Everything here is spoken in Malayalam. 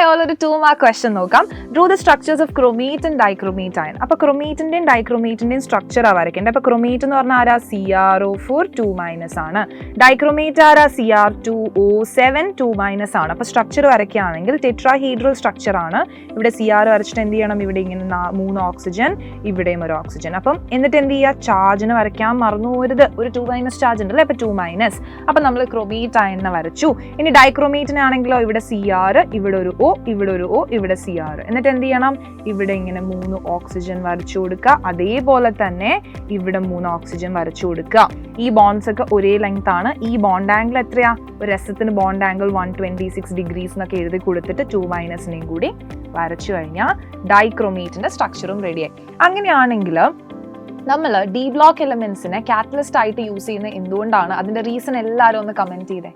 all ഒരു 2 മാർക്ക് ക്വസ്റ്റ്യൻ നോക്കാം. Drew the structures of chromate and dichromate iron. അപ്പോൾ ക്രോമേറ്റിന്റെയും ഡൈക്രോമേറ്റിന്റെയും സ്ട്രക്ചർ വരയ്ക്കേണ്ടത്. അപ്പോൾ ക്രോമേറ്റ് എന്ന് പറഞ്ഞാൽ ആരാ? CrO4 2- ആണ്. ഡൈക്രോമേറ്റ് ആരാ? Cr2O7 2- ആണ്. അപ്പോൾ സ്ട്രക്ചർ വരയ്ക്കുകയാണെങ്കിൽ ടെട്രാഹീഡ്രൽ സ്ട്രക്ചർ ആണ്. ഇവിടെ Cr വരച്ചിട്ട് എന്ത് ചെയ്യണം? ഇവിടെ ഇങ്ങനെ 3 ഓക്സിജൻ, ഇവിടെയും ഒരു ഓക്സിജൻ. അപ്പം എന്നിട്ട് എന്ത് ചെയ്യുക? ചാർജിന് വരയ്ക്കാൻ മറന്നു പോരുത്. ഒരു 2- ചാർജ് ഉണ്ടല്ലേ, അപ്പോൾ 2-. അപ്പം നമ്മൾ ക്രോമേറ്റ് അയണിനെ വരച്ചു. ഇനി ഡൈക്രോമേറ്റിനാണെങ്കിലോ ഇവിടെ Cr, ഇവിടെ ഒരു O, ഇവിടെ ഒരു O, ഇവിടെ Cr. എന്നിട്ട് എന്ത് ചെയ്യണം? ഇവിടെ ഇങ്ങനെ 3 ഓക്സിജൻ വരച്ചു കൊടുക്കുക. അതേപോലെ തന്നെ ഇവിടെ 3 ഓക്സിജൻ വരച്ചു കൊടുക്കുക. ഈ ബോണ്ട്സ് ഒക്കെ ഒരേ ലെങ്ത് ആണ്. ഈ ബോണ്ട് ആംഗിൾ എത്രയാ? ഒരു രസത്തിന് ബോണ്ട് ആംഗിൾ 126 ഡിഗ്രീസ് എന്നൊക്കെ എഴുതി കൊടുത്തിട്ട് 2- കൂടി വരച്ചു കഴിഞ്ഞാൽ ഡൈക്രോമേറ്റിന്റെ സ്ട്രക്ചറും റെഡിയായി. അങ്ങനെയാണെങ്കിൽ നമ്മൾ ഡി ബ്ലോക്ക് എലമെന്റ്സിനെ കാറ്റലിസ്റ്റ് ആയിട്ട് യൂസ് ചെയ്യുന്നത് എന്തുകൊണ്ടാണ്? അതിന്റെ റീസൺ എല്ലാവരും ഒന്ന് കമന്റ് ചെയ്തേ.